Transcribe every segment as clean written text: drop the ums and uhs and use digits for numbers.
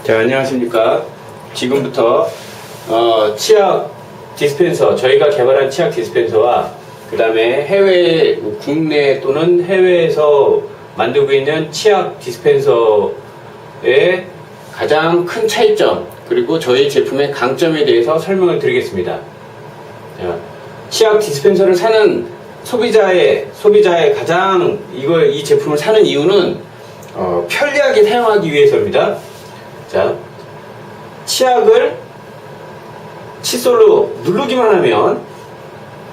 자, 안녕하십니까. 지금부터 치약 디스펜서, 저희가 개발한 치약 디스펜서와 그 다음에 국내 또는 해외에서 만들고 있는 치약 디스펜서의 가장 큰 차이점, 그리고 저희 제품의 강점에 대해서 설명을 드리겠습니다. 자, 치약 디스펜서를 사는 소비자의 가장 이 제품을 사는 이유는 편리하게 사용하기 위해서입니다. 자, 치약을 칫솔로 누르기만 하면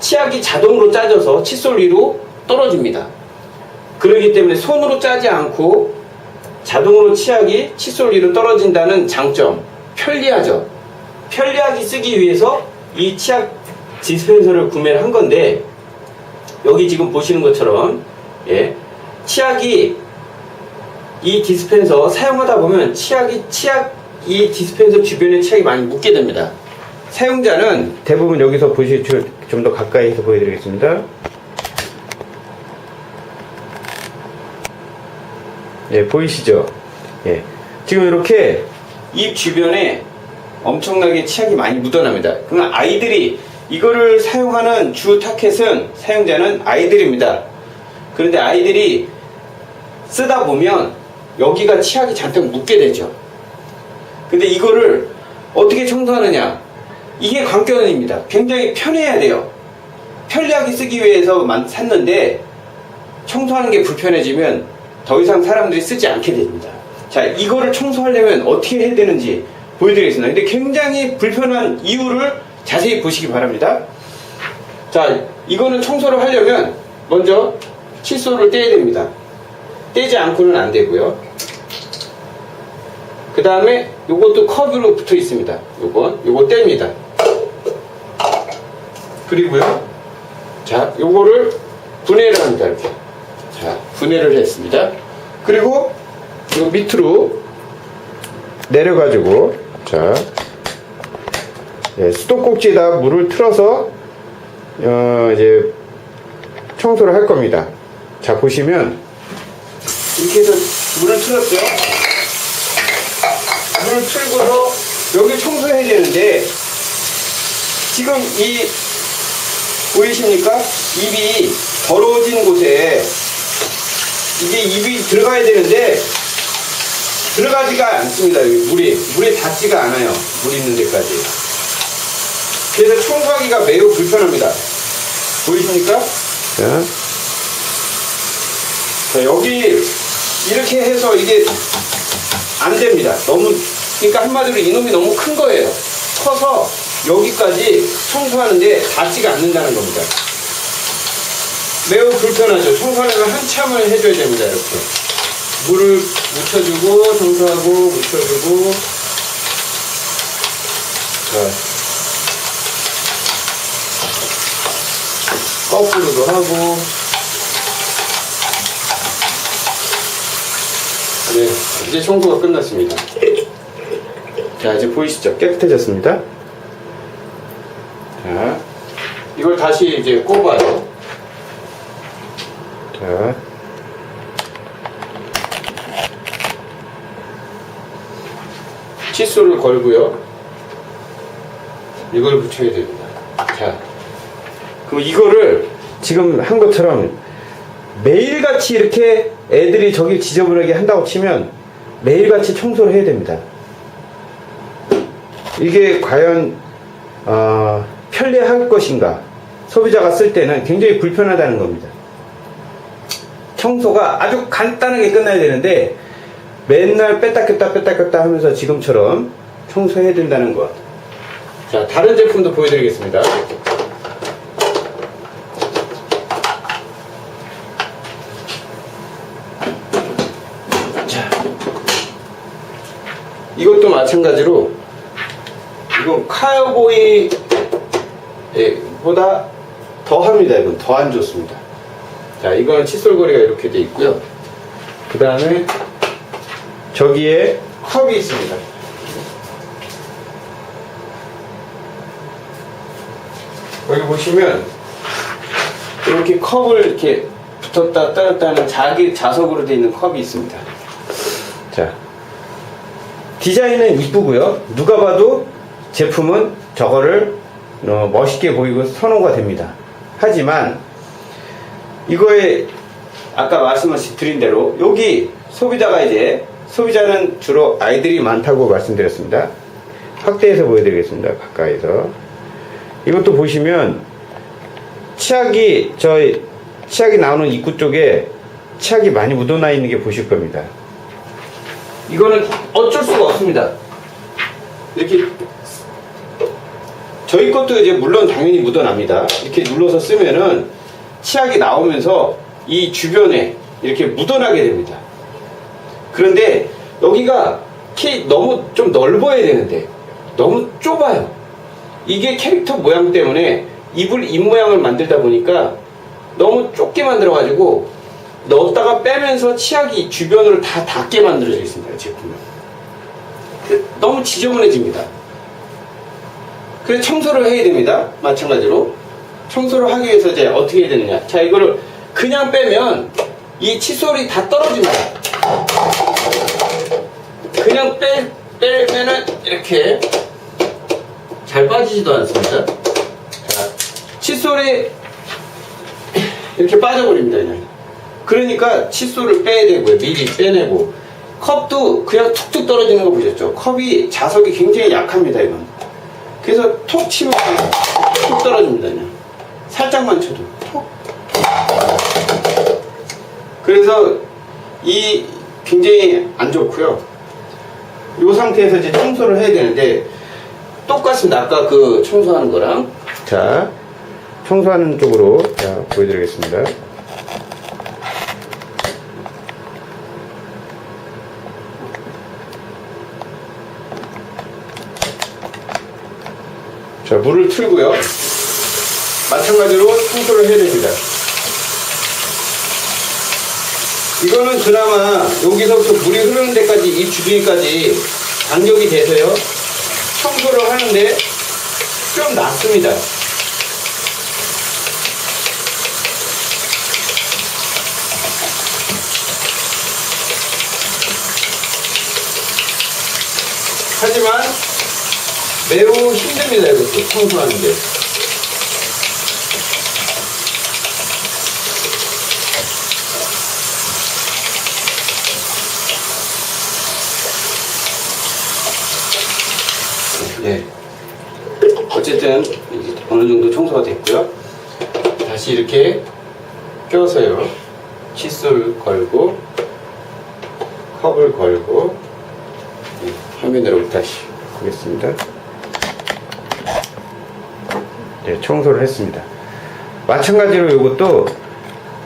치약이 자동으로 짜져서 칫솔 위로 떨어집니다. 그렇기 때문에 손으로 짜지 않고 자동으로 치약이 칫솔 위로 떨어진다는 장점, 편리하죠. 편리하게 쓰기 위해서 이 치약 디스펜서를 구매를 한 건데, 여기 지금 보시는 것처럼 치약이 이 디스펜서 사용하다 보면 이 디스펜서 주변에 치약이 많이 묻게 됩니다. 사용자는 대부분 여기서 좀 더 가까이서 보여드리겠습니다. 보이시죠? 지금 이렇게 입 주변에 엄청나게 치약이 많이 묻어납니다. 그러면 이거를 사용하는 주 타켓은, 사용자는 아이들입니다. 그런데 아이들이 쓰다 보면 여기가 치약이 잔뜩 묻게 되죠. 근데 이거를 어떻게 청소하느냐? 이게 관건입니다. 굉장히 편해야 돼요. 편리하게 쓰기 위해서 샀는데 청소하는 게 불편해지면 더 이상 사람들이 쓰지 않게 됩니다. 자, 이거를 청소하려면 어떻게 해야 되는지 보여드리겠습니다. 근데 굉장히 불편한 이유를 자세히 보시기 바랍니다. 자, 이거는 청소를 하려면 먼저 칫솔을 떼야 됩니다. 떼지 않고는 안 되고요. 그 다음에 요것도 컵으로 붙어 있습니다. 요거 뗍니다. 그리고요, 자, 요거를 분해를 합니다. 이렇게. 자, 분해를 했습니다. 그리고 요 밑으로 내려가지고, 자, 수도꼭지에다 물을 틀어서 이제 청소를 할 겁니다. 자, 보시면 이렇게 해서 물을 틀었죠. 물을 틀고서 여기 청소해야 되는데, 지금 보이십니까? 입이 더러워진 곳에 이게 입이 들어가야 되는데 들어가지가 않습니다. 물에 닿지가 않아요. 물 있는 데까지. 그래서 청소하기가 매우 불편합니다. 보이십니까? 자, 여기 이렇게 해서 이게 안 됩니다. 그러니까 한마디로 이놈이 너무 큰 거예요. 커서 여기까지 청소하는데 닿지가 않는다는 겁니다. 매우 불편하죠. 청소하려면 한참을 해줘야 됩니다. 이렇게 물을 묻혀주고, 청소하고, 묻혀주고. 자, 거꾸로도 하고. 네, 이제 청소가 끝났습니다. 자, 이제 보이시죠? 깨끗해졌습니다. 자, 이걸 다시 이제 꼽아요. 자, 칫솔을 걸고요. 이걸 붙여야 됩니다. 자, 그럼 이거를 지금 한 것처럼 매일같이 이렇게 애들이 저기 지저분하게 한다고 치면 매일같이 청소를 해야 됩니다. 이게 과연 편리할 것인가? 소비자가 쓸 때는 굉장히 불편하다는 겁니다. 청소가 아주 간단하게 끝나야 되는데 맨날 뺐다 꼈다 하면서 지금처럼 청소해야 된다는 것. 자, 다른 제품도 보여드리겠습니다. 자, 이것도 마찬가지로 이건 카우보이 보다 더 합니다. 이건 더 안 좋습니다. 자, 이거는 칫솔거리가 이렇게 돼 있고요. 그 다음에 저기에 컵이 있습니다. 여기 보시면 이렇게 컵을 이렇게 붙었다 떼었다 하는 자석으로 되어 있는 컵이 있습니다. 자, 디자인은 이쁘고요. 누가 봐도 제품은 저거를 멋있게 보이고 선호가 됩니다. 하지만 이거에 아까 말씀드린 대로 여기 소비자는 주로 아이들이 많다고 말씀드렸습니다. 확대해서 보여드리겠습니다. 가까이서. 이것도 보시면 치약이 나오는 입구 쪽에 치약이 많이 묻어나 있는 게 보실 겁니다. 이거는 어쩔 수가 없습니다. 이렇게 저희 것도 이제 물론 당연히 묻어납니다. 이렇게 눌러서 쓰면은 치약이 나오면서 이 주변에 이렇게 묻어나게 됩니다. 그런데 여기가 너무 좀 넓어야 되는데 너무 좁아요. 이게 캐릭터 모양 때문에 입 모양을 만들다 보니까 너무 좁게 만들어 가지고 넣었다가 빼면서 치약이 주변으로 다 닿게 만들어져 있습니다. 제품은 너무 지저분해집니다. 그래서 청소를 해야 됩니다. 마찬가지로 청소를 하기 위해서 이제 어떻게 해야 되느냐. 자, 이거를 그냥 빼면 이 칫솔이 다 떨어집니다. 그냥 빼면은 이렇게 잘 빠지지도 않습니다. 자, 칫솔이 이렇게 빠져버립니다. 그냥. 그러니까 칫솔을 빼야 되고요. 미리 빼내고. 컵도 그냥 툭툭 떨어지는 거 보셨죠? 컵이 자석이 굉장히 약합니다. 이건. 그래서 톡 치면 툭 떨어집니다. 그냥. 살짝만 쳐도 톡. 그래서 굉장히 안 좋고요. 이 상태에서 이제 청소를 해야 되는데 똑같습니다. 아까 그 청소하는 거랑. 자, 청소하는 쪽으로 보여드리겠습니다. 자, 물을 틀고요. 마찬가지로 청소를 해야 됩니다. 이거는 그나마 여기서부터 물이 흐르는 데까지 이 주둥이까지 간격이 돼서요. 청소를 하는데 좀 낫습니다. 하지만 매우 힘듭니다. 이것도 청소하는데. 네. 어쨌든 어느 정도 청소가 됐고요. 다시 이렇게 껴서요. 칫솔 걸고 컵을 걸고 화면으로 다시 보겠습니다. 네, 청소를 했습니다. 마찬가지로 이것도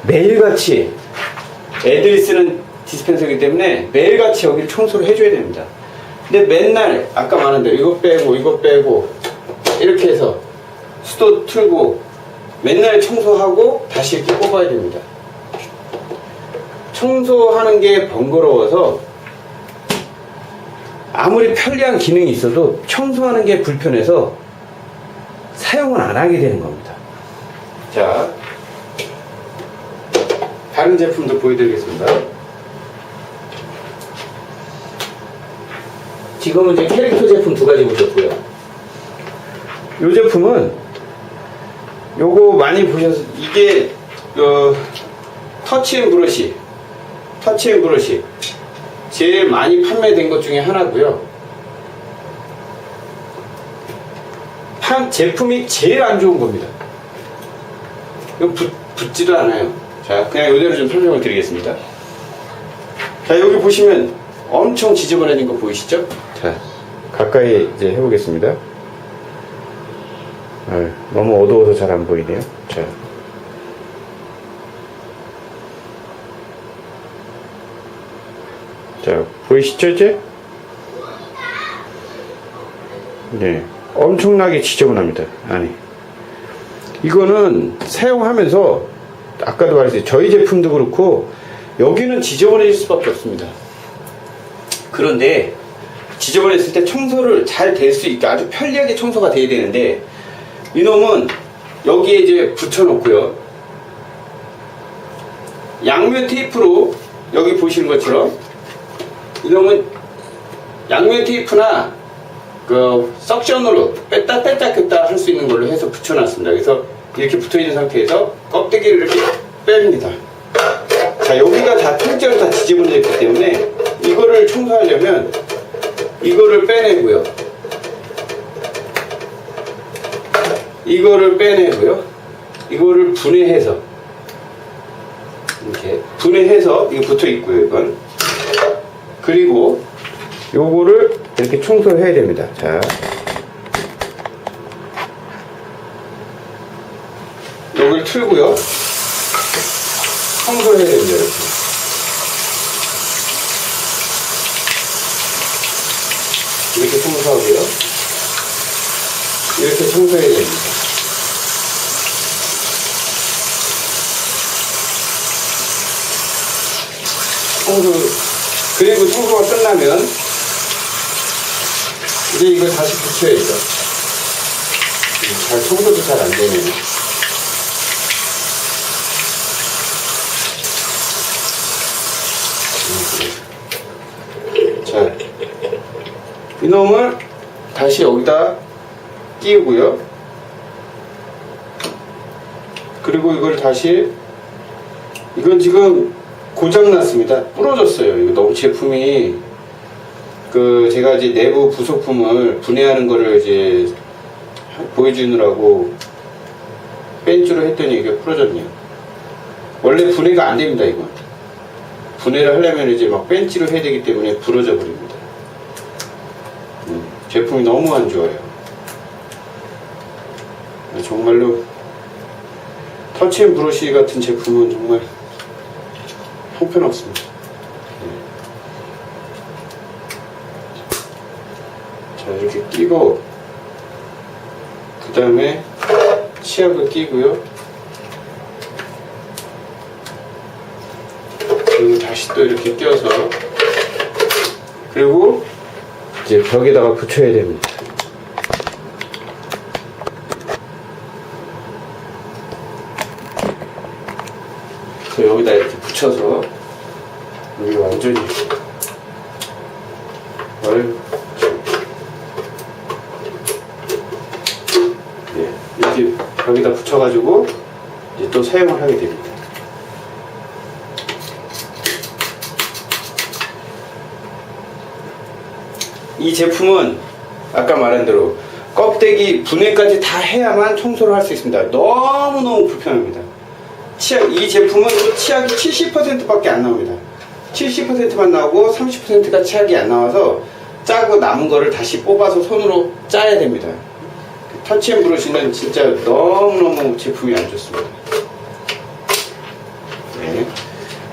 매일같이 애들이 쓰는 디스펜서이기 때문에 매일같이 여기를 청소를 해줘야 됩니다. 근데 맨날 아까 말한 대로 이거 빼고 이렇게 해서 수도 틀고 맨날 청소하고 다시 이렇게 뽑아야 됩니다. 청소하는 게 번거로워서 아무리 편리한 기능이 있어도 청소하는 게 불편해서 사용을 안 하게 되는 겁니다. 자, 다른 제품도 보여드리겠습니다. 지금은 이제 캐릭터 제품 두 가지 보셨고요. 이 제품은 요거 많이 보셔서 이게 터치앤브러시 제일 많이 판매된 것 중에 하나고요. 제품이 제일 안 좋은 겁니다. 이거 붙지도 않아요. 자, 그냥 이대로 좀 설명을 드리겠습니다. 자, 여기 보시면 엄청 지저분해진 거 보이시죠? 자, 가까이 이제 해보겠습니다. 너무 어두워서 잘 안 보이네요. 자, 보이시죠 이제? 네, 엄청나게 지저분합니다. 아니, 이거는 사용하면서 아까도 말했어요. 저희 제품도 그렇고 여기는 지저분해질 수밖에 없습니다. 그런데 지저분했을 때 청소를 잘 될 수 있게 아주 편리하게 청소가 돼야 되는데 이놈은 여기에 이제 붙여놓고요. 양면 테이프로 여기 보시는 것처럼 이놈은 양면 테이프나 그 석션으로 뺐다 꼈다 할 수 있는 걸로 해서 붙여놨습니다. 그래서 이렇게 붙어있는 상태에서 껍데기를 이렇게 뺍니다. 자, 여기가 다 통째로 다 지저분해 있기 때문에 이거를 청소하려면 이거를 빼내고요. 이거를 빼내고요. 이거를 분해해서 이렇게 분해해서 이거 붙어 있고요. 이건 그리고 요거를 이렇게 청소를 해야 됩니다. 자, 여기를 틀고요. 청소를 해야 됩니다. 이렇게 청소하고요. 이렇게 청소해야 됩니다. 그리고 청소가 끝나면 이제 이거 다시 붙여야죠. 잘 청소도 잘 안 되네요. 자, 이놈을 다시 여기다 끼우고요. 그리고 이걸 다시, 이건 지금 고장났습니다. 부러졌어요. 이거 너무 제품이, 제가 이제 내부 부속품을 분해하는 거를 이제 보여주느라고 벤치로 했더니 이게 부러졌네요. 원래 분해가 안 됩니다, 이건. 분해를 하려면 이제 막 벤치로 해야 되기 때문에 부러져 버립니다. 제품이 너무 안 좋아요. 정말로 터치앤브러쉬 같은 제품은 정말 형편없습니다. 자, 이렇게 끼고 그 다음에 치약을 끼고요. 그리고 다시 또 이렇게 껴서 그리고 이제 벽에다가 붙여야 됩니다. 그래서 여기다 이렇게 붙여서 여기 완전히 이렇게 벽에다 붙여가지고 이제 또 사용을 하게 됩니다. 이 제품은 아까 말한 대로 껍데기 분해까지 다 해야만 청소를 할 수 있습니다. 너무너무 불편합니다. 이 제품은 치약이 70%밖에 안 나옵니다. 70%만 나오고 30%가 치약이 안 나와서 짜고 남은 거를 다시 뽑아서 손으로 짜야 됩니다. 터치앤브러쉬는 진짜 너무너무 제품이 안 좋습니다. 네.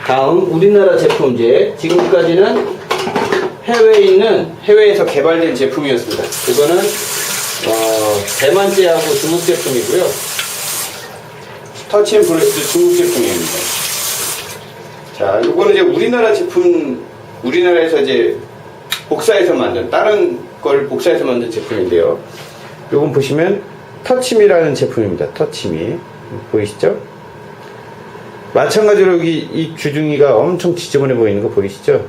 다음 우리나라 제품 이제 지금까지는 해외에서 개발된 제품이었습니다. 이거는 대만제하고 중국 제품이고요. 터치앤브러쉬도 중국 제품입니다. 자, 이거는 이제 우리나라 제품, 우리나라에서 이제 복사해서 만든, 다른 걸 복사해서 만든 제품인데요. 요건 보시면 터치미라는 제품입니다. 터치미 보이시죠? 마찬가지로 여기 이 주둥이가 엄청 지저분해 보이는 거 보이시죠?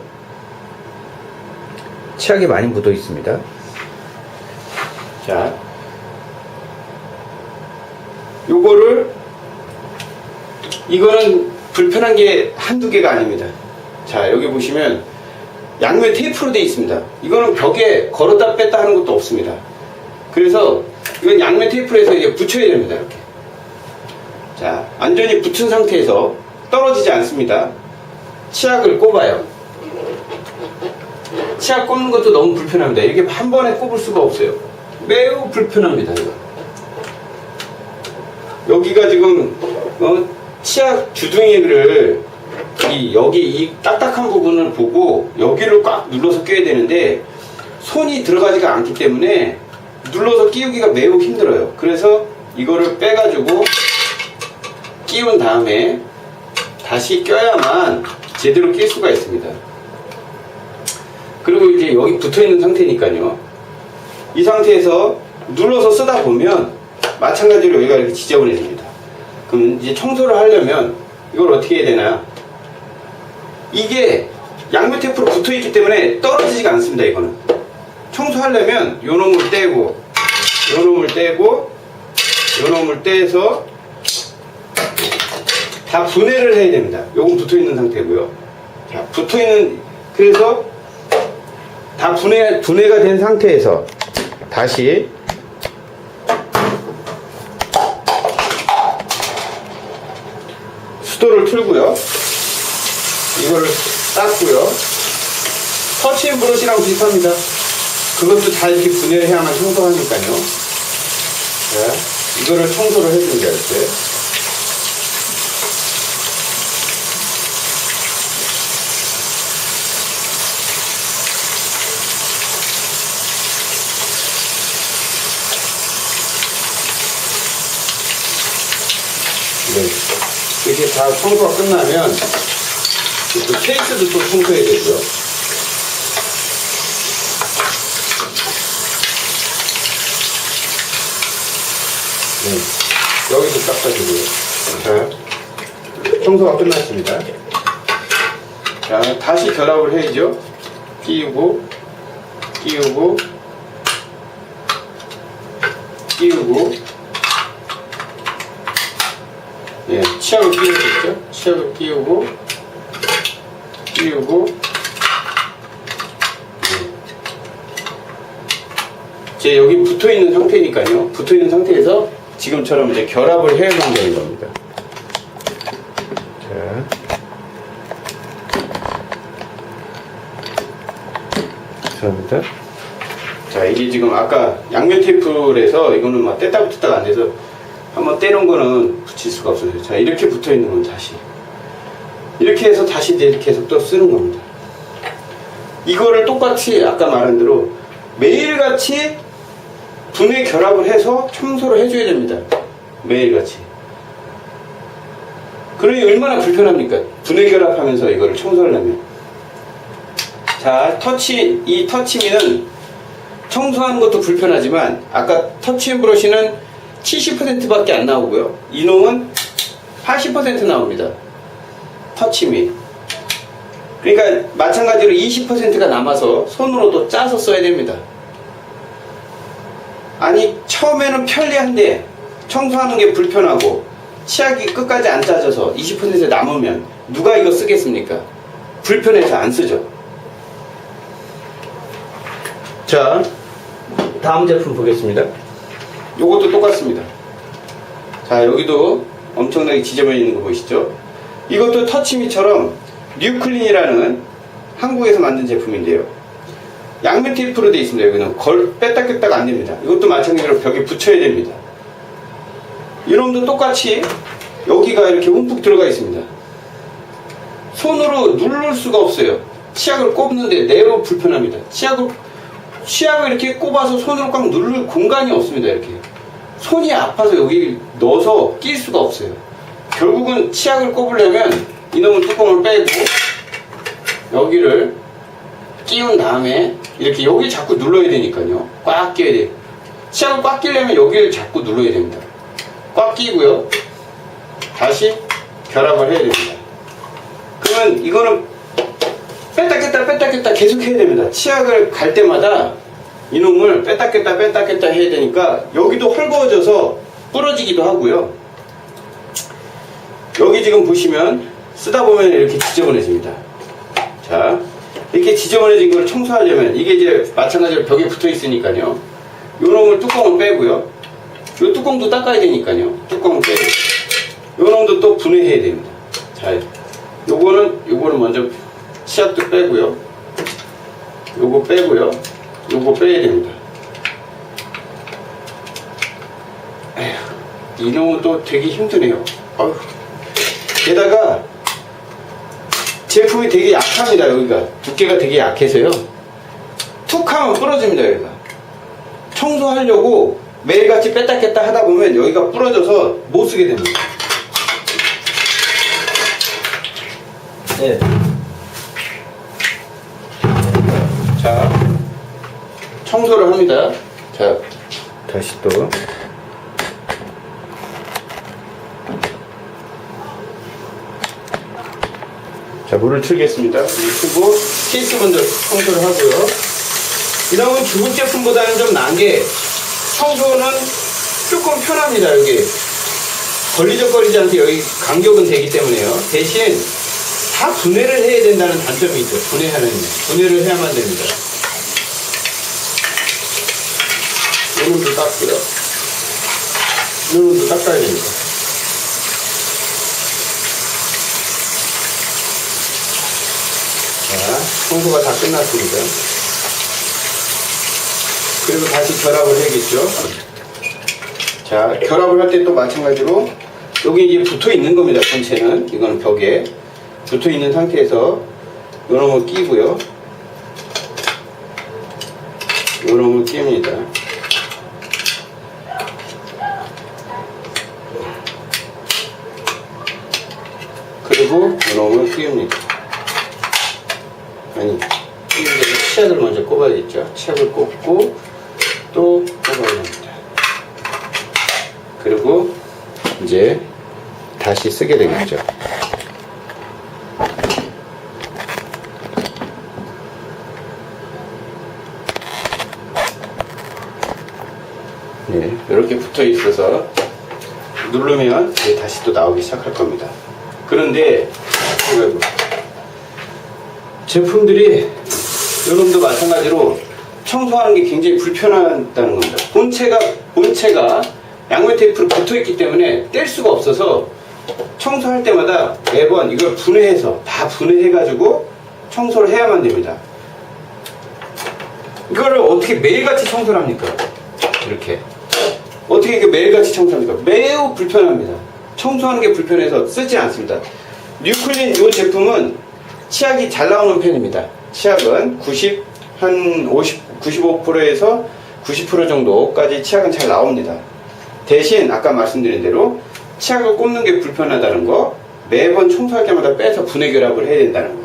치약이 많이 묻어 있습니다. 자, 이거는 불편한 게 한두 개가 아닙니다. 자, 여기 보시면 양면 테이프로 되어 있습니다. 이거는 벽에 걸었다 뺐다 하는 것도 없습니다. 그래서 이건 양면 테이프로 해서 이제 붙여야 됩니다. 이렇게. 자, 완전히 붙은 상태에서 떨어지지 않습니다. 치약을 꼽아요. 치약 꼽는 것도 너무 불편합니다. 이게 한 번에 꼽을 수가 없어요. 매우 불편합니다. 이거. 여기가 지금 치약 주둥이를 여기 이 딱딱한 부분을 보고 여기를 꽉 눌러서 껴야 되는데 손이 들어가지가 않기 때문에 눌러서 끼우기가 매우 힘들어요. 그래서 이거를 빼가지고 끼운 다음에 다시 껴야만 제대로 낄 수가 있습니다. 그리고 이제 여기 붙어 있는 상태니까요. 이 상태에서 눌러서 쓰다 보면 마찬가지로 여기가 이렇게 지저분해집니다. 그럼 이제 청소를 하려면 이걸 어떻게 해야 되나? 이게 양면 테이프로 붙어 있기 때문에 떨어지지가 않습니다. 이거는 청소하려면 요 놈을 떼고, 요 놈을 떼고, 요 놈을 떼서 다 분해를 해야 됩니다. 요건 붙어있는 상태고요. 자, 붙어있는, 그래서 다 분해가 된 상태에서 다시 수도를 틀고요. 이거를 닦고요. 터치앤 브러시랑 비슷합니다. 그것도 다 이렇게 분해를 해야만 청소하니까요. 자, 이거를 청소를 해줍니다. 이렇게. 네. 이렇게 다 청소가 끝나면 또 케이스도 또 청소해야 되고요. 네. 여기도 닦아주고요. 자, 청소가 끝났습니다. 자, 다시 결합을 해야죠. 끼우고, 끼우고, 끼우고. 예, 치약을 끼우겠죠? 치약을 끼우고, 끼우고, 이제 여기 붙어 있는 상태니까요. 붙어 있는 상태에서 지금처럼 이제 결합을 해야만 되는 겁니다. 자, 감사합니다. 자, 이게 지금 아까 양면 테이프를 해서 이거는 막 뗐다 붙었다가 안 돼서 한번 떼놓은 거는 붙일 수가 없어요. 자, 이렇게 붙어 있는 건 다시 이렇게 해서 다시 이제 계속 또 쓰는 겁니다. 이거를 똑같이 아까 말한 대로 매일같이 분해 결합을 해서 청소를 해줘야 됩니다. 매일같이. 그러니 얼마나 불편합니까? 분해 결합하면서 이거를 청소를 하면. 자, 이 터치미는 청소하는 것도 불편하지만 아까 터치앤 브러쉬는 70% 밖에 안 나오고요. 이놈은 80% 나옵니다. 터치미. 그러니까 마찬가지로 20%가 남아서 손으로 또 짜서 써야 됩니다. 아니, 처음에는 편리한데 청소하는 게 불편하고 치약이 끝까지 안 짜져서 20% 남으면 누가 이거 쓰겠습니까? 불편해서 안 쓰죠. 자, 다음 제품 보겠습니다. 요것도 똑같습니다. 자, 여기도 엄청나게 지저분해 있는 거 보이시죠? 이것도 터치미처럼 뉴클린이라는 한국에서 만든 제품인데요. 양면 테이프로 되어 있습니다. 여기는 뺐다 꼈다가 안 됩니다. 이것도 마찬가지로 벽에 붙여야 됩니다. 이놈도 똑같이 여기가 이렇게 움푹 들어가 있습니다. 손으로 누를 수가 없어요. 치약을 꼽는데 매우 불편합니다. 치약을 이렇게 꼽아서 손으로 꽉 누를 공간이 없습니다. 이렇게 손이 아파서 여기 넣어서 낄 수가 없어요. 결국은 치약을 꼽으려면 이놈은 뚜껑을 빼고 여기를 끼운 다음에 이렇게 여기 자꾸 눌러야 되니까요. 꽉 끼워야 돼요. 치약을 꽉 끼려면 여기를 자꾸 눌러야 됩니다. 꽉 끼고요. 다시 결합을 해야 됩니다. 그러면 이거는 뺐다 꼈다 계속 해야 됩니다. 치약을 갈 때마다 이놈을 뺐다 꼈다 해야 되니까 여기도 헐거워져서 부러지기도 하고요. 여기 지금 보시면 쓰다 보면 이렇게 지저분해집니다. 자, 이렇게 지저분해진 걸 청소하려면 이게 이제 마찬가지로 벽에 붙어 있으니까요. 요 놈을 뚜껑을 빼고요. 요 뚜껑도 닦아야 되니까요. 뚜껑을 빼고 요 놈도 또 분해해야 됩니다. 자, 요거는 먼저 치약도 빼고요. 요거 빼고요. 요거 빼야 됩니다. 에휴, 이놈은 또 되게 힘드네요. 어휴. 게다가 제품이 되게 약합니다. 여기가 두께가 되게 약해서요. 툭 하면 부러집니다. 여기가 청소하려고 매일같이 뺐다 꼈다 하다 보면 여기가 부러져서 못 쓰게 됩니다. 네. 자, 청소를 합니다. 자, 다시 또 자, 물을 틀겠습니다. 물을 틀고 케이스 먼저 청소를 하고요. 이놈은 중국 제품보다는 좀 나은 게 청소는 조금 편합니다. 여기 걸리적거리지 않게 여기 간격은 되기 때문에요. 대신 다 분해를 해야 된다는 단점이 있죠. 분해를 해야만 됩니다. 이놈도 닦고요. 이놈도 닦아야 됩니다. 자, 청소가 다 끝났습니다. 그리고 다시 결합을 해야겠죠. 자, 결합을 할 때 또 마찬가지로 여기 이제 붙어 있는 겁니다. 전체는 이거는 벽에 붙어 있는 상태에서 요놈을 끼고요. 요놈을 낍니다. 그리고 요놈을 끼웁니다. 아니, 끼우는데 치약을 먼저 꼽아야겠죠. 치약을 꼽고 또 꼽아야 됩니다. 그리고 이제 다시 쓰게 되겠죠. 네, 이렇게 붙어 있어서 누르면 이제 다시 또 나오기 시작할 겁니다. 그런데 제품들이 여러분도 마찬가지로 청소하는 게 굉장히 불편하다는 겁니다. 본체가 양면 테이프로 붙어 있기 때문에 뗄 수가 없어서 청소할 때마다 매번 이걸 분해해서 다 분해해가지고 청소를 해야만 됩니다. 이거를 어떻게 매일같이 청소를 합니까? 이렇게 어떻게 매일같이 청소합니까? 매우 불편합니다. 청소하는 게 불편해서 쓰지 않습니다. 뉴클린 이 제품은 치약이 잘 나오는 편입니다. 치약은 95%에서 90% 정도까지 치약은 잘 나옵니다. 대신 아까 말씀드린 대로 치약을 꼽는 게 불편하다는 거, 매번 청소할 때마다 빼서 분해 결합을 해야 된다는 거.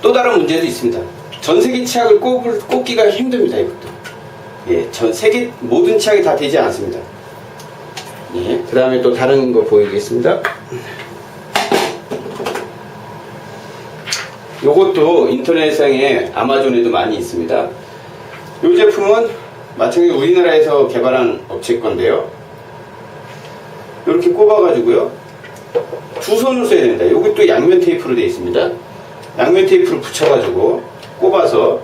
또 다른 문제도 있습니다. 전세기 치약을 꼽기가 힘듭니다. 이것도. 예, 전세기 모든 치약이 다 되지 않습니다. 예, 그 다음에 또 다른 거 보이겠습니다. 요것도 인터넷상에 아마존에도 많이 있습니다. 이 제품은 마찬가지로 우리나라에서 개발한 업체 건데요. 이렇게 꼽아가지고요. 두 손을 써야 됩니다. 요것도 양면 테이프로 되어 있습니다. 양면 테이프를 붙여가지고 꼽아서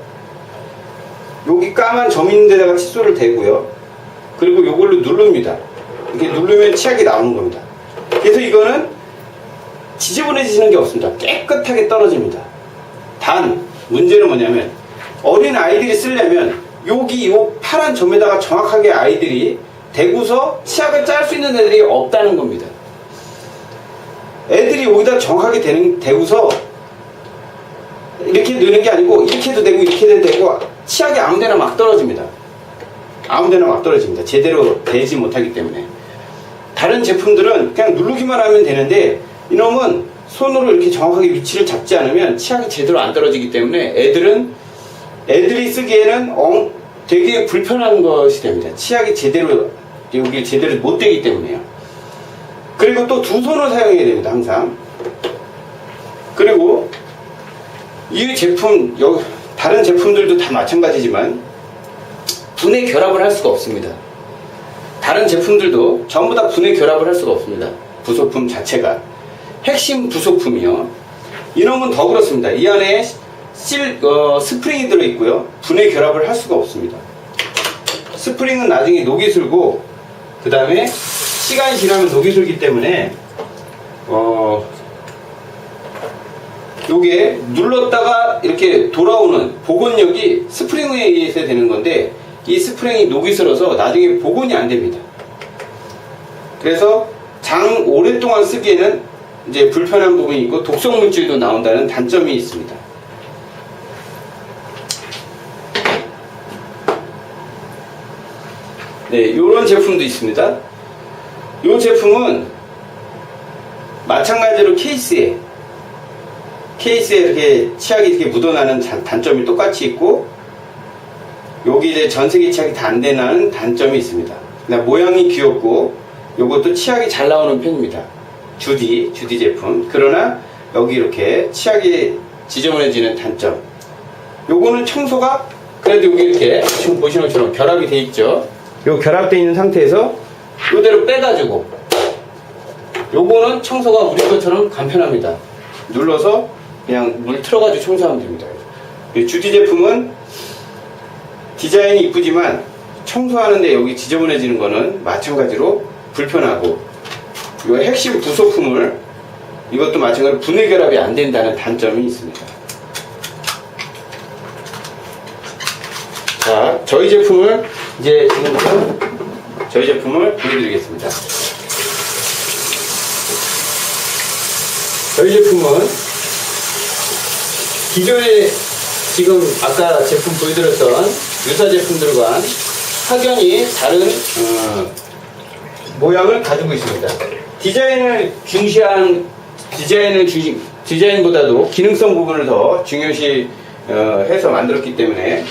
여기 까만 점 있는 데다가 칫솔을 대고요. 그리고 요걸로 누릅니다. 이렇게 누르면 치약이 나오는 겁니다. 그래서 이거는 지저분해지는 게 없습니다. 깨끗하게 떨어집니다. 단 문제는 뭐냐면 어린 아이들이 쓰려면 여기 요 파란 점에다가 정확하게 아이들이 대고서 치약을 짤 수 있는 애들이 없다는 겁니다. 애들이 여기다 정확하게 대고서 이렇게 넣는 게 아니고 이렇게도 되고 이렇게도 되고 치약이 아무데나 막 떨어집니다. 아무데나 막 떨어집니다. 제대로 되지 못하기 때문에. 다른 제품들은 그냥 누르기만 하면 되는데 이놈은 손으로 이렇게 정확하게 위치를 잡지 않으면 치약이 제대로 안 떨어지기 때문에 애들이 쓰기에는 되게 불편한 것이 됩니다. 치약이 제대로 여기 제대로 못 되기 때문에요. 그리고 또 두 손을 사용해야 됩니다. 항상. 그리고 이 제품 다른 제품들도 다 마찬가지지만 분해 결합을 할 수가 없습니다. 다른 제품들도 전부 다 분해 결합을 할 수가 없습니다. 부속품 자체가 핵심 부속품이요. 이놈은 더 그렇습니다. 이 안에 스프링이 들어있고요. 분해 결합을 할 수가 없습니다. 스프링은 나중에 녹이 슬고 그 다음에 시간이 지나면 녹이 슬기 때문에 요게 눌렀다가 이렇게 돌아오는 복원력이 스프링에 의해서 되는 건데 이 스프링이 녹이 슬어서 나중에 복원이 안 됩니다. 그래서 오랫동안 쓰기에는 이제 불편한 부분이 있고 독성 물질도 나온다는 단점이 있습니다. 네, 요런 제품도 있습니다. 이 제품은 마찬가지로 케이스에 이렇게 치약이 이렇게 묻어나는 단점이 똑같이 있고 여기 이제 전세기 치약이 다 안 되는 단점이 있습니다. 모양이 귀엽고 요것도 치약이 잘 나오는 편입니다. 주디 제품. 그러나 여기 이렇게 치약이 지저분해지는 단점. 요거는 청소가 그래도 여기 이렇게 지금 보시는 것처럼 결합이 돼 있죠. 요 결합되어 있는 상태에서 요대로 빼가지고 요거는 청소가 우리 것처럼 간편합니다. 눌러서 그냥 물 틀어가지고 청소하면 됩니다. 이 주디 제품은 디자인이 이쁘지만 청소하는데 여기 지저분해지는 거는 마찬가지로 불편하고, 이 핵심 부속품을 이것도 마찬가지로 분해 결합이 안 된다는 단점이 있습니다. 자, 저희 제품을 이제 지금부터 저희 제품을 보여드리겠습니다. 저희 제품은 기존에 지금 아까 제품 보여드렸던 유사 제품들과 확연히 다른 모양을 가지고 있습니다. 디자인보다도 기능성 부분을 더 중요시 해서 만들었기 때문에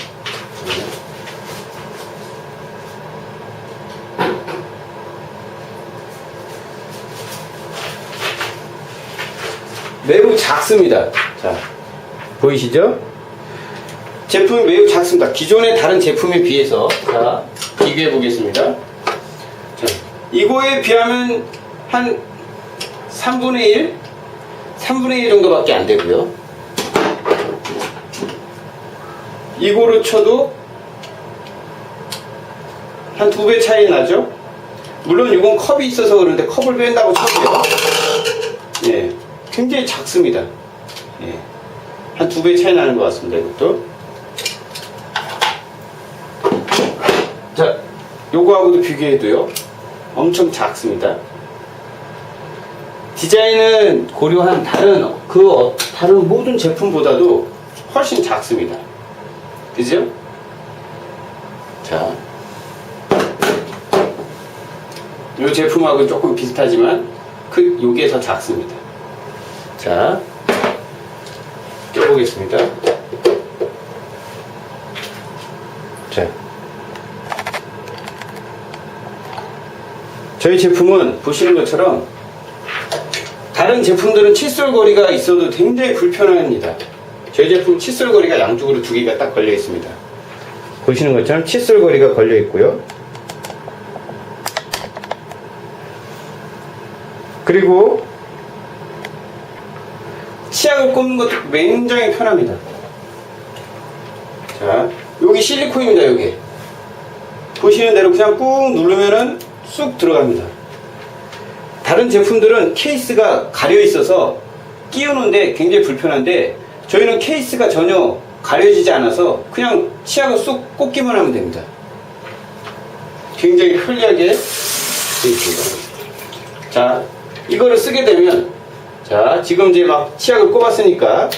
매우 작습니다. 자, 보이시죠? 제품이 매우 작습니다. 기존의 다른 제품에 비해서 자, 비교해 보겠습니다. 자, 이거에 비하면 한 3분의 1? 3분의 1 정도밖에 안 되고요. 이거로 쳐도 한 2배 차이 나죠? 물론 이건 컵이 있어서 그런데 컵을 뺀다고 쳐도요. 예, 굉장히 작습니다. 예, 한 2배 차이 나는 것 같습니다. 이것도. 자, 요거하고도 비교해도요, 엄청 작습니다. 디자인은 고려한 다른 모든 제품보다도 훨씬 작습니다. 그죠? 자, 이 제품하고는 조금 비슷하지만 요게 더 작습니다. 자, 껴보겠습니다. 자, 저희 제품은 보시는 것처럼 다른 제품들은 칫솔거리가 있어도 굉장히 불편합니다. 저희 제품 칫솔거리가 양쪽으로 2개가 딱 걸려 있습니다. 보시는 것처럼 칫솔거리가 걸려 있고요. 그리고 치약을 꼽는 것도 굉장히 편합니다. 자, 여기 실리콘입니다. 여기 보시는 대로 그냥 꾹 누르면은 쑥 들어갑니다. 다른 제품들은 케이스가 가려 있어서 끼우는데 굉장히 불편한데, 저희는 케이스가 전혀 가려지지 않아서 그냥 치약을 쏙 꽂기만 하면 됩니다. 굉장히 편리하게 되어 있습니다. 자, 이거를 쓰게 되면, 자, 지금 이제 막 치약을 꼽았으니까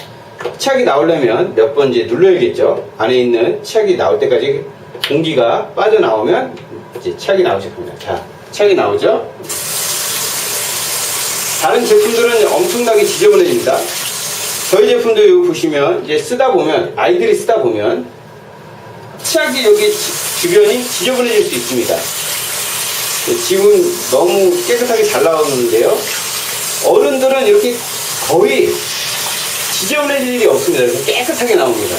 치약이 나오려면 몇 번 이제 눌러야겠죠. 안에 있는 치약이 나올 때까지 공기가 빠져나오면 이제 치약이 나오실 겁니다. 자, 치약이 나오죠. 다른 제품들은 엄청나게 지저분해집니다. 저희 제품도 여기 보시면 이제 아이들이 쓰다 보면 치약이 여기 주변이 지저분해질 수 있습니다. 지금 너무 깨끗하게 잘 나오는데요. 어른들은 이렇게 거의 지저분해질 일이 없습니다. 이렇게 깨끗하게 나옵니다.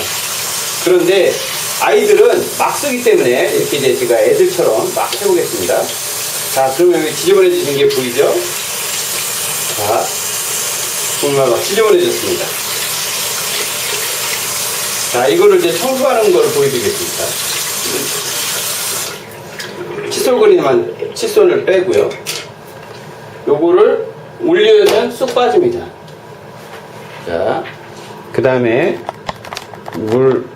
그런데 아이들은 막 쓰기 때문에 이렇게 이제 제가 애들처럼 막 해보겠습니다. 자, 그러면 여기 지저분해지는 게 보이죠? 자, 정말 막 지저분해졌습니다. 자, 이거를 이제 청소하는 걸 보여드리겠습니다. 칫솔을 빼고요. 요거를 올리면 쏙 빠집니다. 자, 그 다음에 물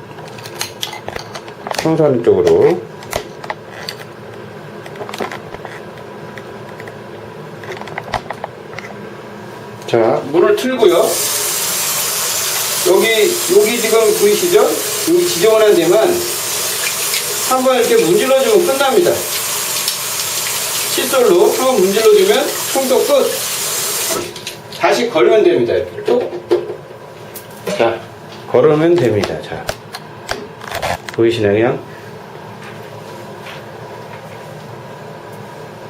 청소하는 쪽으로 자, 물을 틀고요. 여기 지금 보이시죠? 여기 지저분한 데만 한번 이렇게 문질러주면 끝납니다. 칫솔로 한번 문질러주면 청소 끝. 다시 걸으면 됩니다. 이렇게 또. 자, 걸으면 됩니다. 자, 보이시나요? 그냥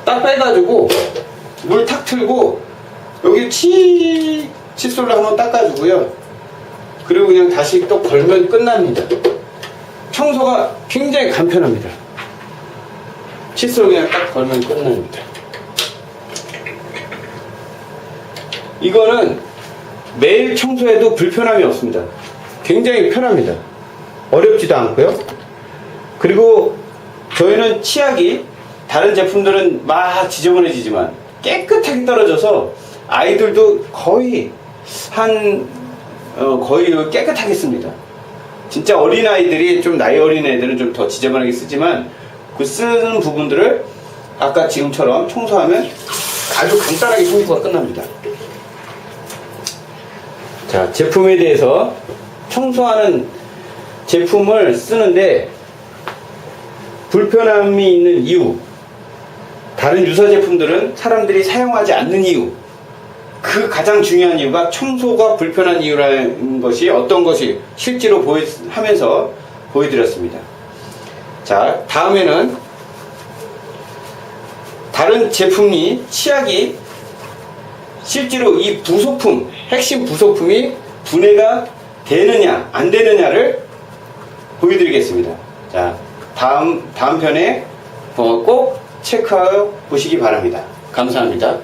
딱 빼가지고 물 탁 틀고 여기 칫솔로 한번 닦아주고요. 그리고 그냥 다시 또 걸면 끝납니다. 청소가 굉장히 간편합니다. 칫솔 그냥 딱 걸면 끝납니다. 이거는 매일 청소해도 불편함이 없습니다. 굉장히 편합니다. 어렵지도 않고요. 그리고 저희는 치약이 다른 제품들은 막 지저분해지지만 깨끗하게 떨어져서 아이들도 거의 거의 깨끗하게 씁니다. 진짜 어린아이들이 좀 나이 어린 애들은 좀 더 지저분하게 쓰지만 그 쓰는 부분들을 아까 지금처럼 청소하면 아주 간단하게 청소가 끝납니다. 자, 제품에 대해서 청소하는 제품을 쓰는데 불편함이 있는 이유, 다른 유사 제품들은 사람들이 사용하지 않는 이유, 그 가장 중요한 이유가 청소가 불편한 이유라는 것이 어떤 것이 실제로 하면서 보여드렸습니다. 자, 다음에는 다른 제품이 치약이 실제로 이 부속품, 핵심 부속품이 분해가 되느냐 안 되느냐를 보여드리겠습니다. 자, 다음 편에 꼭 체크하여 보시기 바랍니다. 감사합니다.